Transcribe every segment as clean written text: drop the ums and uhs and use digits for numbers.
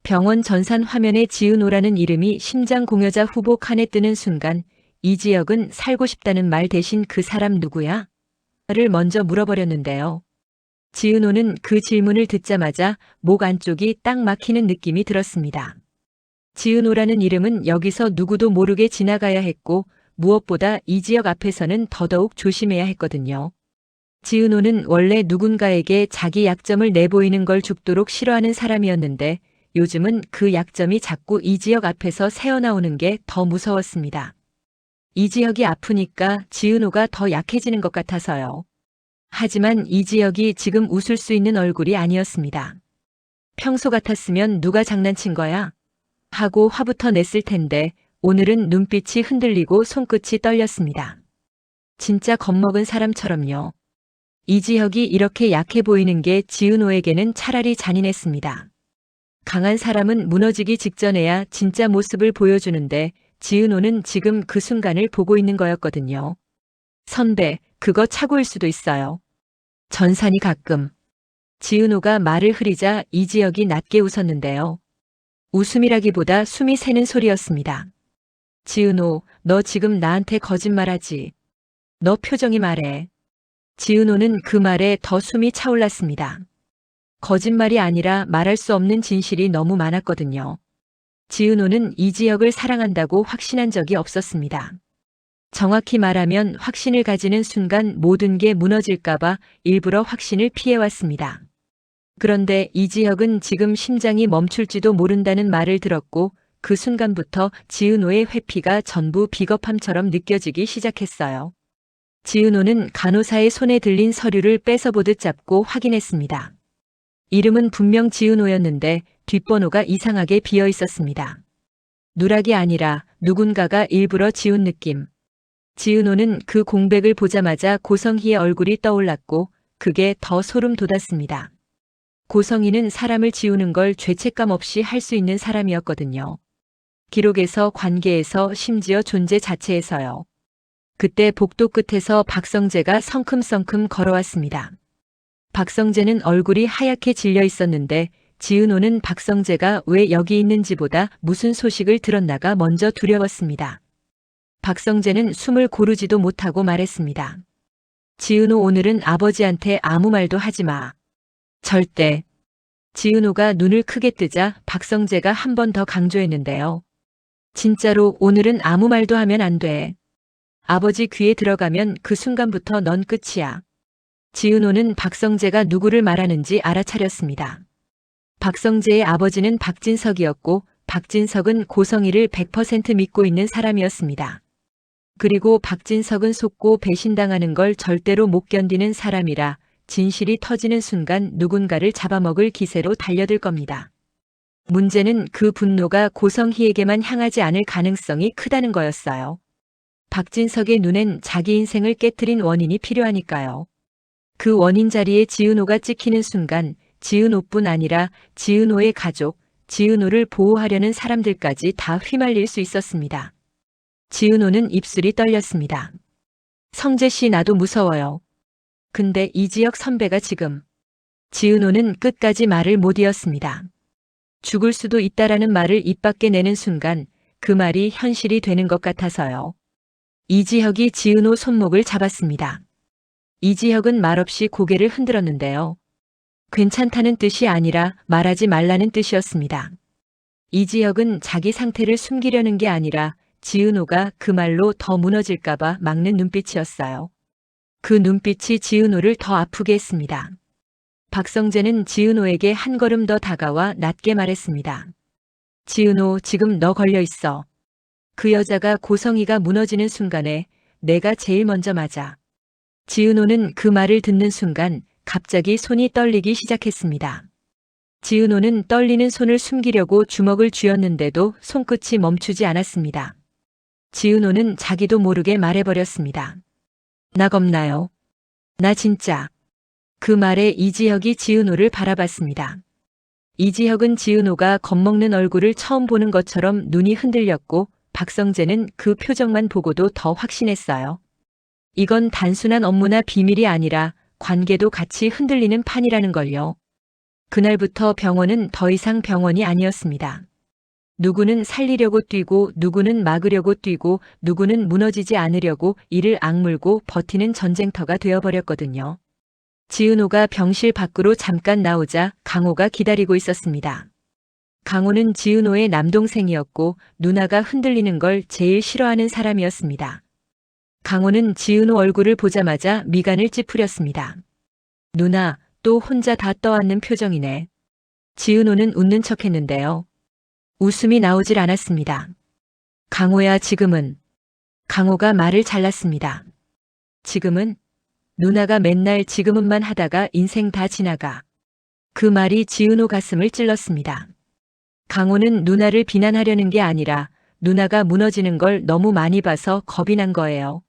병원 전산 화면에 지은호라는 이름이 심장 공여자 후보 칸에 뜨는 순간 이지혁은 살고 싶다는 말 대신 그 사람 누구야? 를 먼저 물어버렸는데요. 지은호는 그 질문을 듣자마자 목 안쪽이 딱 막히는 느낌이 들었습니다. 지은호라는 이름은 여기서 누구도 모르게 지나가야 했고 무엇보다 이지혁 앞에서는 더더욱 조심해야 했거든요. 지은호는 원래 누군가에게 자기 약점을 내보이는 걸 죽도록 싫어하는 사람이었는데 요즘은 그 약점이 자꾸 이지혁 앞에서 새어나오는 게 더 무서웠습니다. 이지혁이 아프니까 지은호가 더 약해지는 것 같아서요. 하지만 이지혁이 지금 웃을 수 있는 얼굴이 아니었습니다. 평소 같았으면 누가 장난친 거야? 하고 화부터 냈을 텐데 오늘은 눈빛이 흔들리고 손끝이 떨렸습니다. 진짜 겁먹은 사람처럼요. 이지혁이 이렇게 약해 보이는 게 지은호에게는 차라리 잔인했습니다. 강한 사람은 무너지기 직전에야 진짜 모습을 보여주는데 지은호는 지금 그 순간을 보고 있는 거였거든요. 선배, 그거 착오일 수도 있어요. 전산이 가끔. 지은호가 말을 흐리자 이지혁이 낮게 웃었는데요. 웃음이라기보다 숨이 새는 소리였습니다. 지은호, 너 지금 나한테 거짓말하지. 너 표정이 말해. 지은호는 그 말에 더 숨이 차올랐습니다. 거짓말이 아니라 말할 수 없는 진실이 너무 많았거든요. 지은호는 이지혁을 사랑한다고 확신한 적이 없었습니다. 정확히 말하면 확신을 가지는 순간 모든 게 무너질까봐 일부러 확신을 피해왔습니다. 그런데 이지혁은 지금 심장이 멈출지도 모른다는 말을 들었고 그 순간부터 지은호의 회피가 전부 비겁함처럼 느껴지기 시작했어요. 지은호는 간호사의 손에 들린 서류를 뺏어보듯 잡고 확인했습니다. 이름은 분명 지은호였는데 뒷번호가 이상하게 비어 있었습니다. 누락이 아니라 누군가가 일부러 지운 느낌. 지은호는 그 공백을 보자마자 고성희의 얼굴이 떠올랐고 그게 더 소름 돋았습니다. 고성희는 사람을 지우는 걸 죄책감 없이 할 수 있는 사람이었거든요. 기록에서, 관계에서, 심지어 존재 자체에서요. 그때 복도 끝에서 박성재가 성큼성큼 걸어왔습니다. 박성재는 얼굴이 하얗게 질려 있었는데 지은호는 박성재가 왜 여기 있는지보다 무슨 소식을 들었나가 먼저 두려웠습니다. 박성재는 숨을 고르지도 못하고 말했습니다. 지은호, 오늘은 아버지한테 아무 말도 하지 마. 절대. 지은호가 눈을 크게 뜨자 박성재가 한 번 더 강조했는데요. 진짜로 오늘은 아무 말도 하면 안 돼. 아버지 귀에 들어가면 그 순간부터 넌 끝이야. 지은호는 박성재가 누구를 말하는지 알아차렸습니다. 박성재의 아버지는 박진석이었고 박진석은 고성희를 100% 믿고 있는 사람이었습니다. 그리고 박진석은 속고 배신당하는 걸 절대로 못 견디는 사람이라 진실이 터지는 순간 누군가를 잡아먹을 기세로 달려들 겁니다. 문제는 그 분노가 고성희에게만 향하지 않을 가능성이 크다는 거였어요. 박진석의 눈엔 자기 인생을 깨트린 원인이 필요하니까요. 그 원인 자리에 지은호가 찍히는 순간 지은호뿐 아니라 지은호의 가족, 지은호를 보호하려는 사람들까지 다 휘말릴 수 있었습니다. 지은호는 입술이 떨렸습니다. 성재 씨, 나도 무서워요. 근데 이지혁 선배가 지금. 지은호는 끝까지 말을 못 이었습니다. 죽을 수도 있다라는 말을 입 밖에 내는 순간 그 말이 현실이 되는 것 같아서요. 이지혁이 지은호 손목을 잡았습니다. 이지혁은 말없이 고개를 흔들었는데요. 괜찮다는 뜻이 아니라 말하지 말라는 뜻이었습니다. 이지혁은 자기 상태를 숨기려는 게 아니라 지은호가 그 말로 더 무너질까봐 막는 눈빛이었어요. 그 눈빛이 지은호를 더 아프게 했습니다. 박성재는 지은호에게 한 걸음 더 다가와 낮게 말했습니다. 지은호, 지금 너 걸려 있어. 그 여자가 고성희가 무너지는 순간에 내가 제일 먼저 맞아. 지은호는 그 말을 듣는 순간 갑자기 손이 떨리기 시작했습니다. 지은호는 떨리는 손을 숨기려고 주먹을 쥐었는데도 손끝이 멈추지 않았습니다. 지은호는 자기도 모르게 말해버렸습니다. 나 겁나요. 나 진짜. 그 말에 이지혁이 지은호를 바라봤습니다. 이지혁은 지은호가 겁먹는 얼굴을 처음 보는 것처럼 눈이 흔들렸고 박성재는 그 표정만 보고도 더 확신했어요. 이건 단순한 업무나 비밀이 아니라 관계도 같이 흔들리는 판이라는 걸요. 그날부터 병원은 더 이상 병원이 아니었습니다. 누구는 살리려고 뛰고 누구는 막으려고 뛰고 누구는 무너지지 않으려고 이를 악물고 버티는 전쟁터가 되어버렸거든요. 지은호가 병실 밖으로 잠깐 나오자 강호가 기다리고 있었습니다. 강호는 지은호의 남동생이었고 누나가 흔들리는 걸 제일 싫어하는 사람이었습니다. 강호는 지은호 얼굴을 보자마자 미간을 찌푸렸습니다. 누나, 또 혼자 다 떠안는 표정이네. 지은호는 웃는 척했는데요. 웃음이 나오질 않았습니다. 강호야, 지금은. 강호가 말을 잘랐습니다. 지금은? 누나가 맨날 지금은만 하다가 인생 다 지나가. 그 말이 지은호 가슴을 찔렀습니다. 강호는 누나를 비난하려는 게 아니라 누나가 무너지는 걸 너무 많이 봐서 겁이 난 거예요.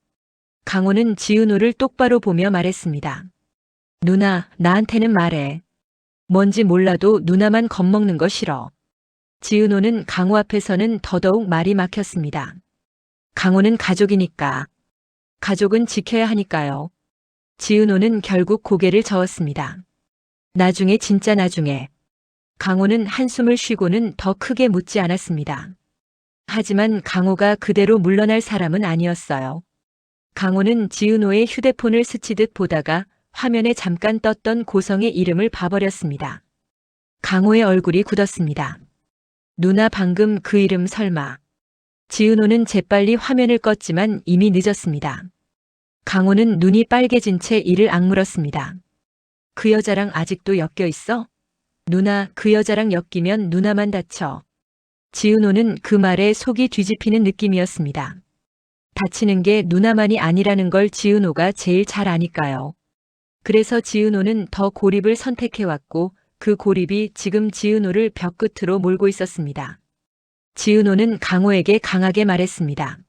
강호는 지은호를 똑바로 보며 말했습니다. 누나, 나한테는 말해. 뭔지 몰라도 누나만 겁먹는 거 싫어. 지은호는 강호 앞에서는 더더욱 말이 막혔습니다. 강호는 가족이니까. 가족은 지켜야 하니까요. 지은호는 결국 고개를 저었습니다. 나중에, 진짜 나중에. 강호는 한숨을 쉬고는 더 크게 묻지 않았습니다. 하지만 강호가 그대로 물러날 사람은 아니었어요. 강호는 지은호의 휴대폰을 스치듯 보다가 화면에 잠깐 떴던 고성의 이름을 봐버렸습니다. 강호의 얼굴이 굳었습니다. 누나, 방금 그 이름 설마. 지은호는 재빨리 화면을 껐지만 이미 늦었습니다. 강호는 눈이 빨개진 채 이를 악물었습니다. 그 여자랑 아직도 엮여 있어? 누나, 그 여자랑 엮이면 누나만 다쳐. 지은호는 그 말에 속이 뒤집히는 느낌이었습니다. 다치는 게 누나만이 아니라는 걸 지은호가 제일 잘 아니까요. 그래서 지은호는 더 고립을 선택해왔고 그 고립이 지금 지은호를 벽 끝으로 몰고 있었습니다. 지은호는 강호에게 강하게 말했습니다.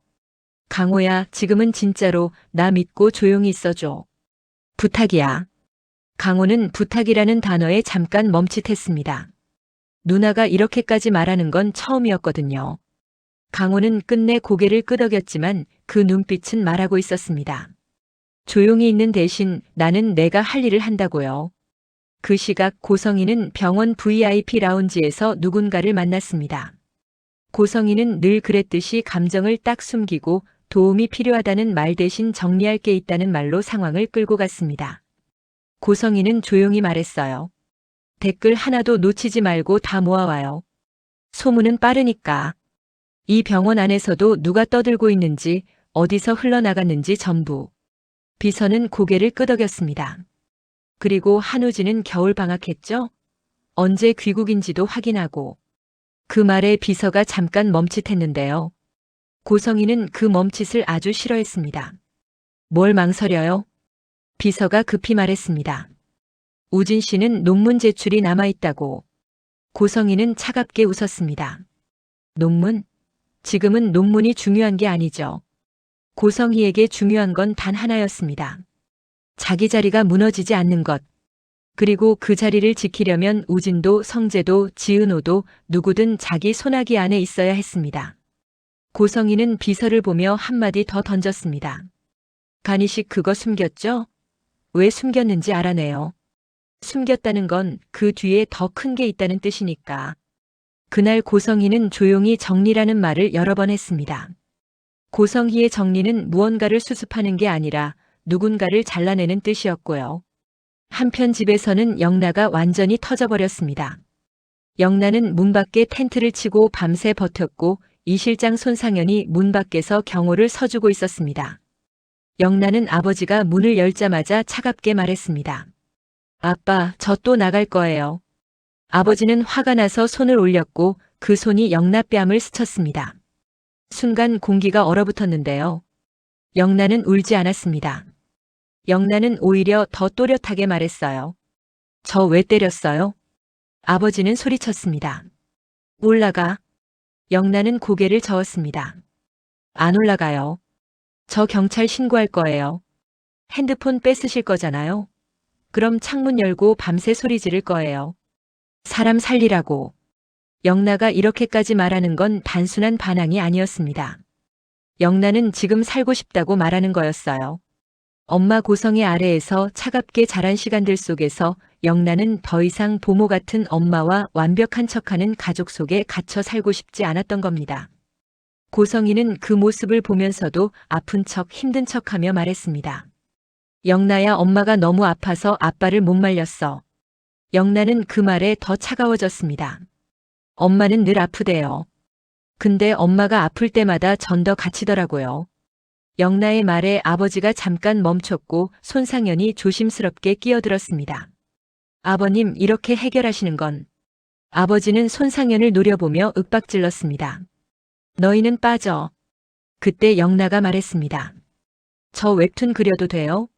강호야, 지금은 진짜로 나 믿고 조용히 있어줘. 부탁이야. 강호는 부탁이라는 단어에 잠깐 멈칫했습니다. 누나가 이렇게까지 말하는 건 처음이었거든요. 강호는 끝내 고개를 끄덕였지만 그 눈빛은 말하고 있었습니다. 조용히 있는 대신 나는 내가 할 일을 한다고요. 그 시각 고성이는 병원 VIP 라운지에서 누군가를 만났습니다. 고성이는 늘 그랬듯이 감정을 딱 숨기고 도움이 필요하다는 말 대신 정리할 게 있다는 말로 상황을 끌고 갔습니다. 고성이는 조용히 말했어요. 댓글 하나도 놓치지 말고 다 모아와요. 소문은 빠르니까. 이 병원 안에서도 누가 떠들고 있는지 어디서 흘러나갔는지 전부. 비서는 고개를 끄덕였습니다. 그리고 한우진은 겨울 방학했죠? 언제 귀국인지도 확인하고. 그 말에 비서가 잠깐 멈칫했는데요. 고성이는 그 멈칫을 아주 싫어했습니다. 뭘 망설여요? 비서가 급히 말했습니다. 우진 씨는 논문 제출이 남아있다고. 고성이는 차갑게 웃었습니다. 논문? 지금은 논문이 중요한 게 아니죠. 고성희에게 중요한 건 단 하나였습니다. 자기 자리가 무너지지 않는 것. 그리고 그 자리를 지키려면 우진도 성재도 지은호도 누구든 자기 손아귀 안에 있어야 했습니다. 고성희는 비서를 보며 한마디 더 던졌습니다. 간이식 그거 숨겼죠? 왜 숨겼는지 알아내요. 숨겼다는 건 그 뒤에 더 큰 게 있다는 뜻이니까. 그날 고성희는 조용히 정리라는 말을 여러 번 했습니다. 고성희의 정리는 무언가를 수습하는 게 아니라 누군가를 잘라내는 뜻이었고요. 한편 집에서는 영나가 완전히 터져버렸습니다. 영나는 문 밖에 텐트를 치고 밤새 버텼고 이 실장 손상현이 문 밖에서 경호를 서주고 있었습니다. 영나는 아버지가 문을 열자마자 차갑게 말했습니다. 아빠, 저 또 나갈 거예요. 아버지는 화가 나서 손을 올렸고 그 손이 영나 뺨을 스쳤습니다. 순간 공기가 얼어붙었는데요. 영나는 울지 않았습니다. 영나는 오히려 더 또렷하게 말했어요. 저 왜 때렸어요? 아버지는 소리쳤습니다. 올라가. 영나는 고개를 저었습니다. 안 올라가요. 저 경찰 신고할 거예요. 핸드폰 뺏으실 거잖아요. 그럼 창문 열고 밤새 소리 지를 거예요. 사람 살리라고. 영나가 이렇게까지 말하는 건 단순한 반항이 아니었습니다. 영나는 지금 살고 싶다고 말하는 거였어요. 엄마 고성의 아래에서 차갑게 자란 시간들 속에서 영란은 더 이상 보모 같은 엄마와 완벽한 척하는 가족 속에 갇혀 살고 싶지 않았던 겁니다. 고성이는 그 모습을 보면서도 아픈 척 힘든 척하며 말했습니다. 영나야, 엄마가 너무 아파서 아빠를 못 말렸어. 영나는 그 말에 더 차가워졌습니다. 엄마는 늘 아프대요. 근데 엄마가 아플 때마다 전 더 갇히더라고요. 영나의 말에 아버지가 잠깐 멈췄고 손상현이 조심스럽게 끼어들었습니다. 아버님, 이렇게 해결하시는 건? 아버지는 손상현을 노려보며 윽박질렀습니다. 너희는 빠져. 그때 영나가 말했습니다. 저 웹툰 그려도 돼요?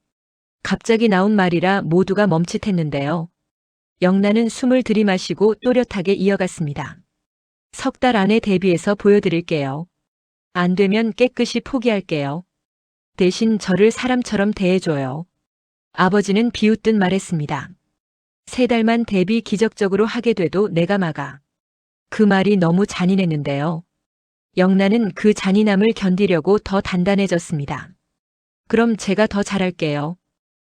갑자기 나온 말이라 모두가 멈칫했는데요. 영나는 숨을 들이마시고 또렷하게 이어갔습니다. 석 달 안에 데뷔해서 보여드릴게요. 안 되면 깨끗이 포기할게요. 대신 저를 사람처럼 대해줘요. 아버지는 비웃듯 말했습니다. 3달만 데뷔 기적적으로 하게 돼도 내가 막아. 그 말이 너무 잔인했는데요. 영나는 그 잔인함을 견디려고 더 단단해졌습니다. 그럼 제가 더 잘할게요.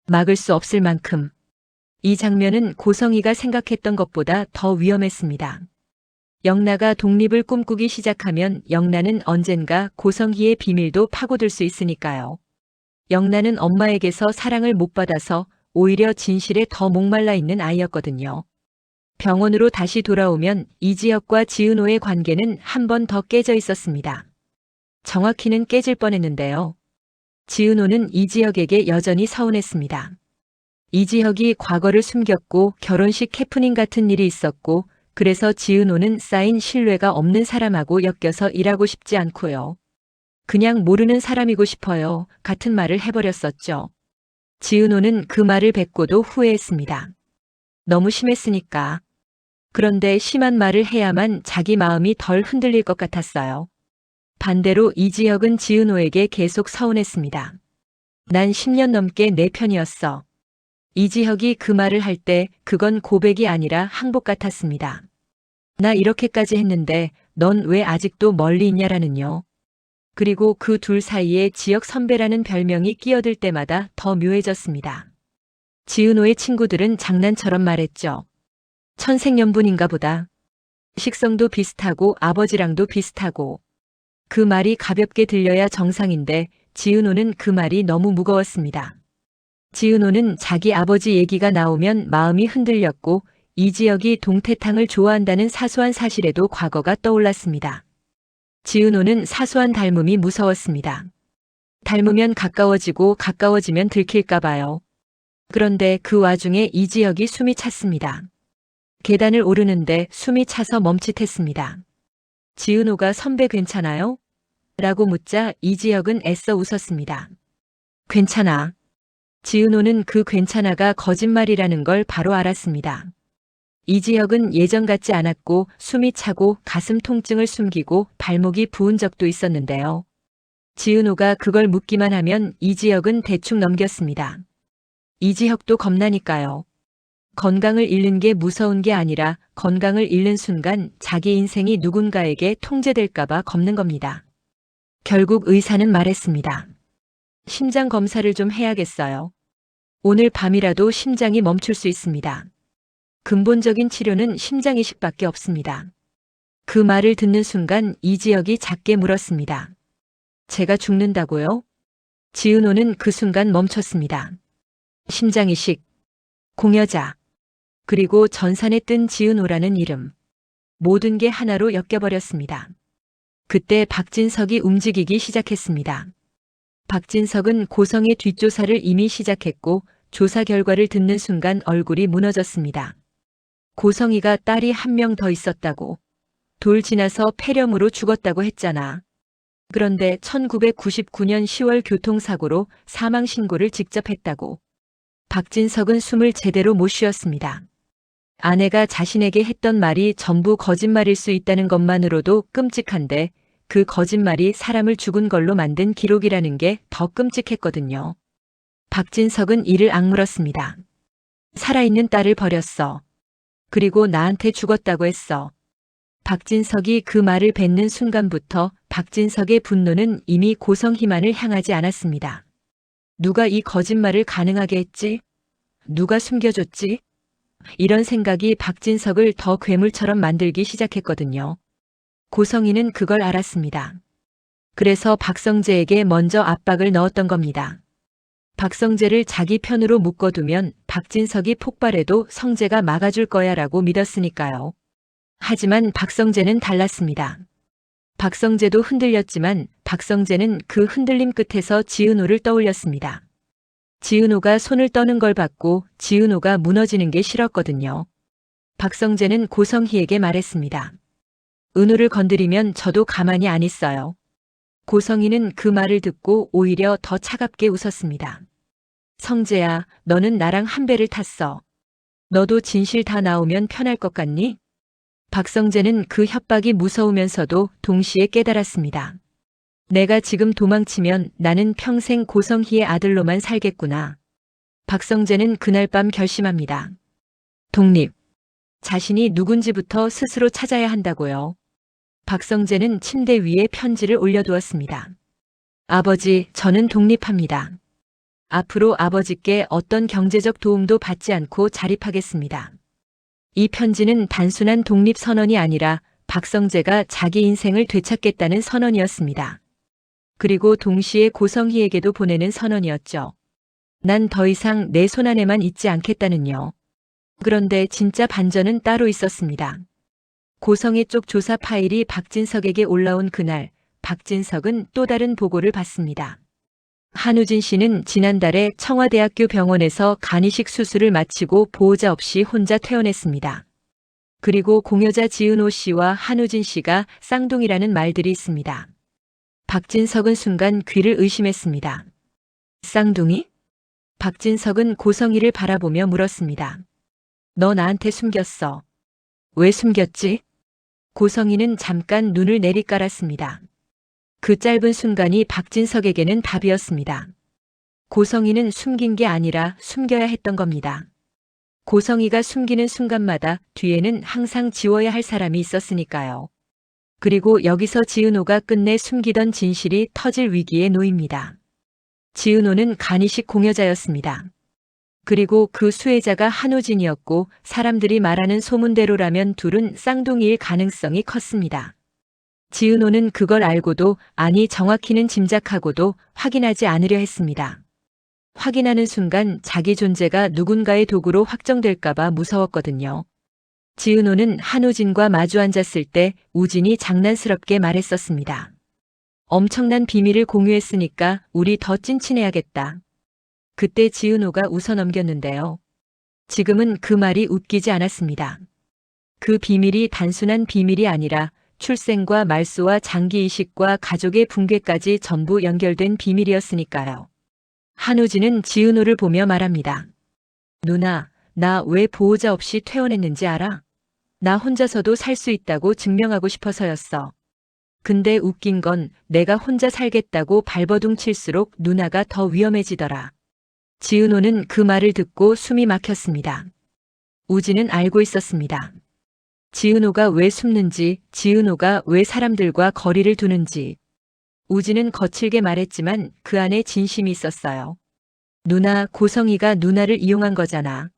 막을 수 없을 만큼. 이 장면은 고성이가 생각했던 것보다 더 위험했습니다. 영나가 독립을 꿈꾸기 시작하면 영나는 언젠가 고성희의 비밀도 파고들 수 있으니까요. 영나는 엄마에게서 사랑을 못 받아서 오히려 진실에 더 목말라 있는 아이였거든요. 병원으로 다시 돌아오면 이지혁과 지은호의 관계는 한 번 더 깨져 있었습니다. 정확히는 깨질 뻔했는데요. 지은호는 이지혁에게 여전히 서운했습니다. 이지혁이 과거를 숨겼고 결혼식 해프닝 같은 일이 있었고, 그래서 지은호는 쌓인 신뢰가 없는 사람하고 엮여서 일하고 싶지 않고요. 그냥 모르는 사람이고 싶어요. 같은 말을 해버렸었죠. 지은호는 그 말을 뱉고도 후회했습니다. 너무 심했으니까. 그런데 심한 말을 해야만 자기 마음이 덜 흔들릴 것 같았어요. 반대로 이지혁은 지은호에게 계속 서운했습니다. 난 10년 넘게 내 편이었어. 이지혁이 그 말을 할 때 그건 고백이 아니라 항복 같았습니다. 나 이렇게까지 했는데 넌 왜 아직도 멀리 있냐라는요. 그리고 그 둘 사이에 지혁 선배라는 별명이 끼어들 때마다 더 묘해졌습니다. 지은호의 친구들은 장난처럼 말했죠. 천생연분인가 보다. 식성도 비슷하고 아버지랑도 비슷하고. 그 말이 가볍게 들려야 정상인데 지은호는 그 말이 너무 무거웠습니다. 지은호는 자기 아버지 얘기가 나오면 마음이 흔들렸고 이지혁이 동태탕을 좋아한다는 사소한 사실에도 과거가 떠올랐습니다. 지은호는 사소한 닮음이 무서웠습니다. 닮으면 가까워지고 가까워지면 들킬까 봐요. 그런데 그 와중에 이지혁이 숨이 찼습니다. 계단을 오르는데 숨이 차서 멈칫했습니다. 지은호가 선배 괜찮아요? 라고 묻자 이지혁은 애써 웃었습니다. 괜찮아. 지은호는 그 괜찮아가 거짓말이라는 걸 바로 알았습니다. 이지혁은 예전 같지 않았고 숨이 차고 가슴 통증을 숨기고 발목이 부은 적도 있었는데요. 지은호가 그걸 묻기만 하면 이지혁은 대충 넘겼습니다. 이지혁도 겁나니까요. 건강을 잃는 게 무서운 게 아니라 건강을 잃는 순간 자기 인생이 누군가에게 통제될까봐 겁는 겁니다. 결국 의사는 말했습니다. 심장 검사를 좀 해야겠어요. 오늘 밤이라도 심장이 멈출 수 있습니다. 근본적인 치료는 심장 이식밖에 없습니다. 그 말을 듣는 순간 이지혁이 작게 물었습니다. 제가 죽는다고요? 지은호는 그 순간 멈췄습니다. 심장 이식, 공여자, 그리고 전산에 뜬 지은호라는 이름. 모든 게 하나로 엮여버렸습니다. 그때 박진석이 움직이기 시작했습니다. 박진석은 고성의 뒷조사를 이미 시작했고 조사 결과를 듣는 순간 얼굴이 무너졌습니다. 고성이가 딸이 한 명 더 있었다고. 돌 지나서 폐렴으로 죽었다고 했잖아. 그런데 1999년 10월 교통사고로 사망신고를 직접 했다고. 박진석은 숨을 제대로 못 쉬었습니다. 아내가 자신에게 했던 말이 전부 거짓말일 수 있다는 것만으로도 끔찍한데 그 거짓말이 사람을 죽은 걸로 만든 기록이라는 게 더 끔찍했거든요. 박진석은 이를 악물었습니다. 살아있는 딸을 버렸어. 그리고 나한테 죽었다고 했어. 박진석이 그 말을 뱉는 순간부터 박진석의 분노는 이미 고성희만을 향하지 않았습니다. 누가 이 거짓말을 가능하게 했지? 누가 숨겨줬지? 이런 생각이 박진석을 더 괴물처럼 만들기 시작했거든요. 고성희는 그걸 알았습니다. 그래서 박성재에게 먼저 압박을 넣었던 겁니다. 박성재를 자기 편으로 묶어두면 박진석이 폭발해도 성재가 막아줄 거야 라고 믿었으니까요. 하지만 박성재는 달랐습니다. 박성재도 흔들렸지만 박성재는 그 흔들림 끝에서 지은호를 떠올렸습니다. 지은호가 손을 떠는 걸 봤고 지은호가 무너지는 게 싫었거든요. 박성재는 고성희에게 말했습니다. 은호를 건드리면 저도 가만히 안 있어요. 고성희는 그 말을 듣고 오히려 더 차갑게 웃었습니다. 성재야, 너는 나랑 한 배를 탔어. 너도 진실 다 나오면 편할 것 같니? 박성재는 그 협박이 무서우면서도 동시에 깨달았습니다. 내가 지금 도망치면 나는 평생 고성희의 아들로만 살겠구나. 박성재는 그날 밤 결심합니다. 독립. 자신이 누군지부터 스스로 찾아야 한다고요. 박성재는 침대 위에 편지를 올려두었습니다. 아버지, 저는 독립합니다. 앞으로 아버지께 어떤 경제적 도움도 받지 않고 자립하겠습니다. 이 편지는 단순한 독립 선언이 아니라 박성재가 자기 인생을 되찾겠다는 선언이었습니다. 그리고 동시에 고성희에게도 보내는 선언이었죠. 난 더 이상 내 손안에만 있지 않겠다는요. 그런데 진짜 반전은 따로 있었습니다. 고성희 쪽 조사 파일이 박진석에게 올라온 그날, 박진석은 또 다른 보고를 받습니다. 한우진 씨는 지난달에 청와대학교 병원에서 간이식 수술을 마치고 보호자 없이 혼자 퇴원했습니다. 그리고 공여자 지은호 씨와 한우진 씨가 쌍둥이라는 말들이 있습니다. 박진석은 순간 귀를 의심했습니다. 쌍둥이? 박진석은 고성희를 바라보며 물었습니다. 너 나한테 숨겼어. 왜 숨겼지? 고성희는 잠깐 눈을 내리깔았습니다. 그 짧은 순간이 박진석에게는 답이었습니다. 고성희는 숨긴 게 아니라 숨겨야 했던 겁니다. 고성희가 숨기는 순간마다 뒤에는 항상 지워야 할 사람이 있었으니까요. 그리고 여기서 지은호가 끝내 숨기던 진실이 터질 위기에 놓입니다. 지은호는 간이식 공여자였습니다. 그리고 그 수혜자가 한우진이었고 사람들이 말하는 소문대로라면 둘은 쌍둥이일 가능성이 컸습니다. 지은호는 그걸 알고도, 아니 정확히는 짐작하고도 확인하지 않으려 했습니다. 확인하는 순간 자기 존재가 누군가의 도구로 확정될까봐 무서웠거든요. 지은호는 한우진과 마주 앉았을 때 우진이 장난스럽게 말했었습니다. 엄청난 비밀을 공유했으니까 우리 더 찐친해야겠다. 그때 지은호가 웃어 넘겼는데요. 지금은 그 말이 웃기지 않았습니다. 그 비밀이 단순한 비밀이 아니라 출생과 말소와 장기 이식과 가족의 붕괴까지 전부 연결된 비밀이었으니까요. 한우진은 지은호를 보며 말합니다. 누나, 나 왜 보호자 없이 퇴원했는지 알아? 나 혼자서도 살 수 있다고 증명하고 싶어서였어. 근데 웃긴 건 내가 혼자 살겠다고 발버둥 칠수록 누나가 더 위험해지더라. 지은호는 그 말을 듣고 숨이 막혔습니다. 우진은 알고 있었습니다. 지은호가 왜 숨는지, 지은호가 왜 사람들과 거리를 두는지. 우진은 거칠게 말했지만 그 안에 진심이 있었어요. 누나, 고성희가 누나를 이용한 거잖아.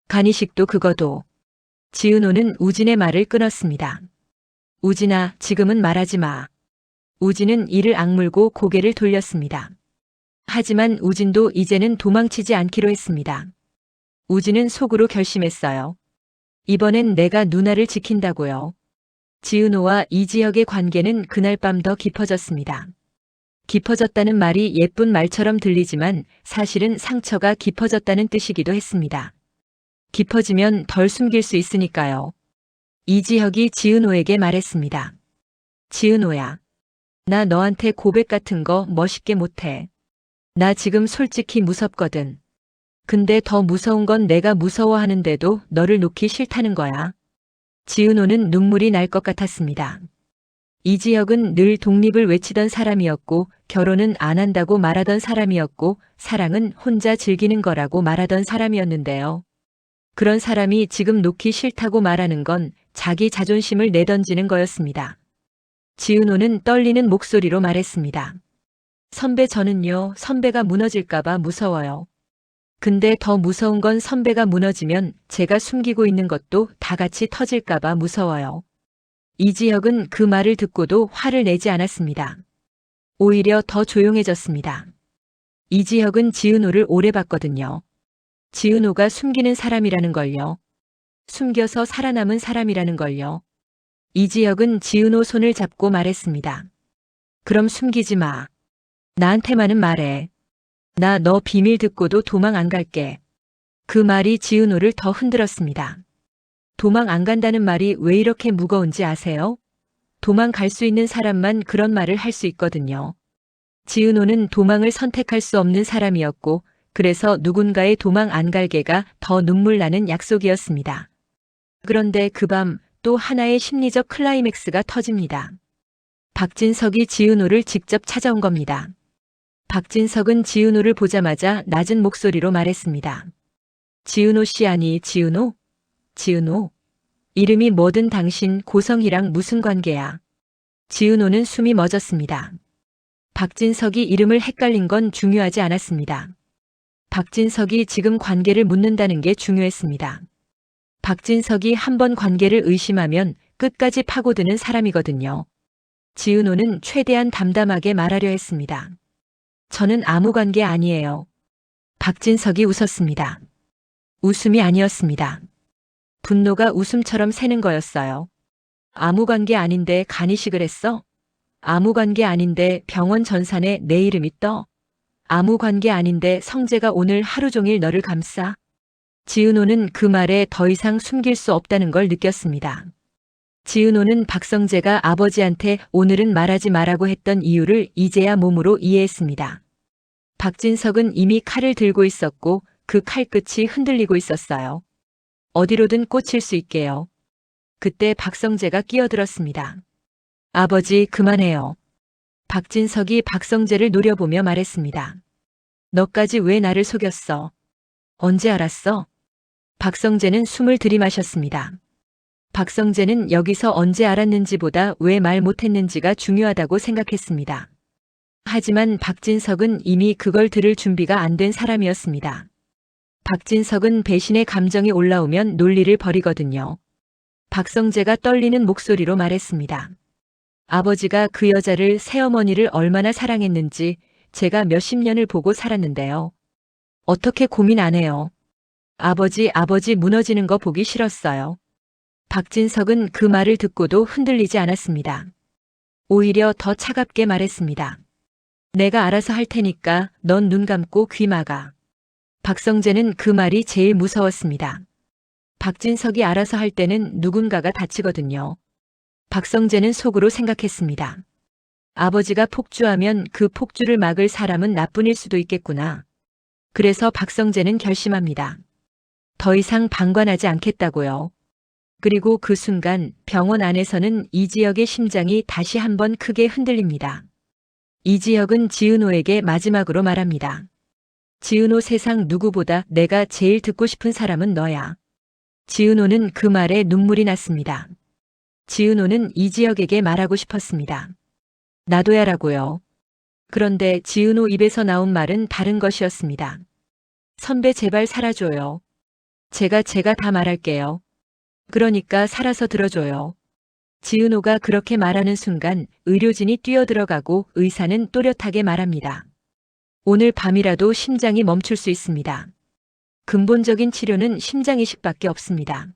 간이식도 그거도. 지은호는 우진의 말을 끊었습니다. 우진아, 지금은 말하지 마. 우진은 이를 악물고 고개를 돌렸습니다. 하지만 우진도 이제는 도망치지 않기로 했습니다. 우진은 속으로 결심했어요. 이번엔 내가 누나를 지킨다고요. 지은호와 이지혁의 관계는 그날 밤 더 깊어졌습니다. 깊어졌다는 말이 예쁜 말처럼 들리지만 사실은 상처가 깊어졌다는 뜻이기도 했습니다. 깊어지면 덜 숨길 수 있으니까요. 이지혁이 지은호에게 말했습니다. 지은호야, 나 너한테 고백 같은 거 멋있게 못해. 나 지금 솔직히 무섭거든. 근데 더 무서운 건 내가 무서워하는데도 너를 놓기 싫다는 거야. 지은호는 눈물이 날 것 같았습니다. 이지혁은 늘 독립을 외치던 사람이었고 결혼은 안 한다고 말하던 사람이었고 사랑은 혼자 즐기는 거라고 말하던 사람이었는데요. 그런 사람이 지금 놓기 싫다고 말하는 건 자기 자존심을 내던지는 거였습니다. 지은호는 떨리는 목소리로 말했습니다. 선배, 저는요, 선배가 무너질까봐 무서워요. 근데 더 무서운 건 선배가 무너지면 제가 숨기고 있는 것도 다 같이 터질까봐 무서워요. 이지혁은 그 말을 듣고도 화를 내지 않았습니다. 오히려 더 조용해졌습니다. 이지혁은 지은호를 오래 봤거든요. 지은호가 숨기는 사람이라는 걸요. 숨겨서 살아남은 사람이라는 걸요. 이지혁은 지은호 손을 잡고 말했습니다. 그럼 숨기지 마. 나한테만은 말해. 나 너 비밀 듣고도 도망 안 갈게. 그 말이 지은호를 더 흔들었습니다. 도망 안 간다는 말이 왜 이렇게 무거운지 아세요? 도망갈 수 있는 사람만 그런 말을 할 수 있거든요. 지은호는 도망을 선택할 수 없는 사람이었고, 그래서 누군가의 도망 안 갈게가 더 눈물 나는 약속이었습니다. 그런데 그 밤 또 하나의 심리적 클라이맥스가 터집니다. 박진석이 지은호를 직접 찾아온 겁니다. 박진석은 지은호를 보자마자 낮은 목소리로 말했습니다. 지은호 씨 아니 지은호? 지은호. 이름이 뭐든 당신 고성이랑 무슨 관계야? 지은호는 숨이 멎었습니다. 박진석이 이름을 헷갈린 건 중요하지 않았습니다. 박진석이 지금 관계를 묻는다는 게 중요했습니다. 박진석이 한번 관계를 의심하면 끝까지 파고드는 사람이거든요. 지은호는 최대한 담담하게 말하려 했습니다. 저는 아무 관계 아니에요. 박진석이 웃었습니다. 웃음이 아니었습니다. 분노가 웃음처럼 새는 거였어요. 아무 관계 아닌데 간이식을 했어? 아무 관계 아닌데 병원 전산에 내 이름이 떠? 아무 관계 아닌데 성재가 오늘 하루 종일 너를 감싸? 지은호는 그 말에 더 이상 숨길 수 없다는 걸 느꼈습니다. 지은호는 박성재가 아버지한테 오늘은 말하지 말라고 했던 이유를 이제야 몸으로 이해했습니다. 박진석은 이미 칼을 들고 있었고 그 칼끝이 흔들리고 있었어요. 어디로든 꽂힐 수 있게요. 그때 박성재가 끼어들었습니다. 아버지 그만해요. 박진석이 박성재를 노려보며 말했습니다. 너까지 왜 나를 속였어? 언제 알았어? 박성재는 숨을 들이마셨습니다. 박성재는 여기서 언제 알았는지보다 왜 말 못했는지가 중요하다고 생각했습니다. 하지만 박진석은 이미 그걸 들을 준비가 안 된 사람이었습니다. 박진석은 배신의 감정이 올라오면 논리를 버리거든요. 박성재가 떨리는 목소리로 말했습니다. 아버지가 그 여자를 새어머니를 얼마나 사랑했는지 제가 몇십 년을 보고 살았는데요. 어떻게 고민 안 해요? 아버지 무너지는 거 보기 싫었어요. 박진석은 그 말을 듣고도 흔들리지 않았습니다. 오히려 더 차갑게 말했습니다. 내가 알아서 할 테니까 넌 눈 감고 귀 막아. 박성재는 그 말이 제일 무서웠습니다. 박진석이 알아서 할 때는 누군가가 다치거든요. 박성재는 속으로 생각했습니다. 아버지가 폭주하면 그 폭주를 막을 사람은 나뿐일 수도 있겠구나. 그래서 박성재는 결심합니다. 더 이상 방관하지 않겠다고요. 그리고 그 순간 병원 안에서는 이지혁의 심장이 다시 한번 크게 흔들립니다. 이지혁은 지은호에게 마지막으로 말합니다. 지은호 세상 누구보다 내가 제일 듣고 싶은 사람은 너야. 지은호는 그 말에 눈물이 났습니다. 지은호는 이지혁에게 말하고 싶었습니다. 나도야라고요. 그런데 지은호 입에서 나온 말은 다른 것이었습니다. 선배 제발 살아줘요. 제가 다 말할게요. 그러니까 살아서 들어줘요. 지은호가 그렇게 말하는 순간 의료진이 뛰어들어가고 의사는 또렷하게 말합니다. 오늘 밤이라도 심장이 멈출 수 있습니다. 근본적인 치료는 심장 이식밖에 없습니다.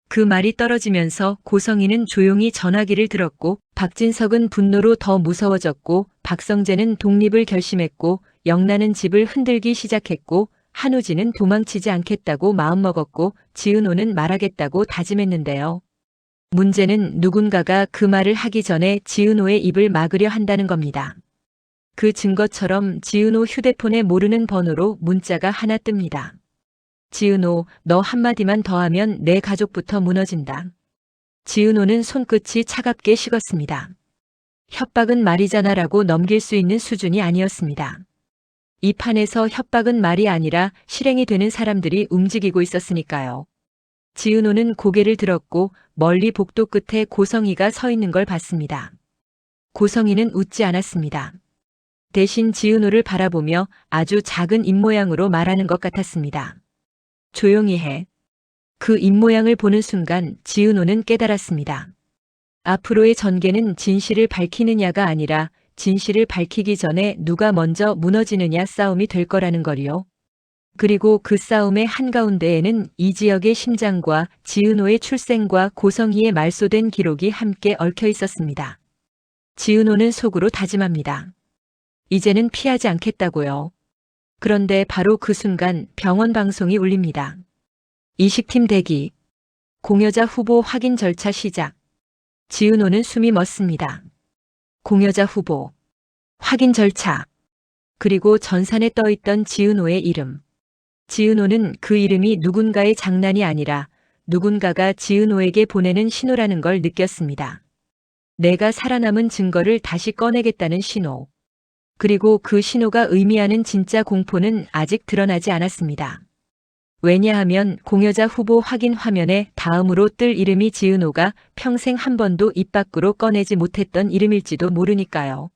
그 말이 떨어지면서 고성이는 조용히 전화기를 들었고 박진석은 분노로 더 무서워졌고 박성재는 독립을 결심했고 영란은 집을 흔들기 시작했고 한우진은 도망치지 않겠다고 마음먹었고 지은호는 말하겠다고 다짐했는데요. 문제는 누군가가 그 말을 하기 전에 지은호의 입을 막으려 한다는 겁니다. 그 증거처럼 지은호 휴대폰에 모르는 번호로 문자가 하나 뜹니다. 지은호, 너 한마디만 더 하면 내 가족부터 무너진다. 지은호는 손끝이 차갑게 식었습니다. 협박은 말이잖아라고 넘길 수 있는 수준이 아니었습니다. 이 판에서 협박은 말이 아니라 실행이 되는 사람들이 움직이고 있었으니까요. 지은호는 고개를 들었고 멀리 복도 끝에 고성이가 서 있는 걸 봤습니다. 고성이는 웃지 않았습니다. 대신 지은호를 바라보며 아주 작은 입모양으로 말하는 것 같았습니다. 조용히 해. 그 입모양을 보는 순간 지은호는 깨달았습니다. 앞으로의 전개는 진실을 밝히느냐가 아니라 진실을 밝히기 전에 누가 먼저 무너지느냐 싸움이 될 거라는 거리요. 그리고 그 싸움의 한가운데에는 이지혁의 심장과 지은호의 출생과 고성희의 말소된 기록이 함께 얽혀 있었습니다. 지은호는 속으로 다짐합니다. 이제는 피하지 않겠다고요. 그런데 바로 그 순간 병원 방송이 울립니다. 이식팀 대기. 공여자 후보 확인 절차 시작. 지은호는 숨이 멎습니다. 공여자 후보. 확인 절차. 그리고 전산에 떠있던 지은호의 이름. 지은호는 그 이름이 누군가의 장난이 아니라 누군가가 지은호에게 보내는 신호라는 걸 느꼈습니다. 내가 살아남은 증거를 다시 꺼내겠다는 신호. 그리고 그 신호가 의미하는 진짜 공포는 아직 드러나지 않았습니다. 왜냐하면 공여자 후보 확인 화면에 다음으로 뜰 이름이 지은호가 평생 한 번도 입 밖으로 꺼내지 못했던 이름일지도 모르니까요.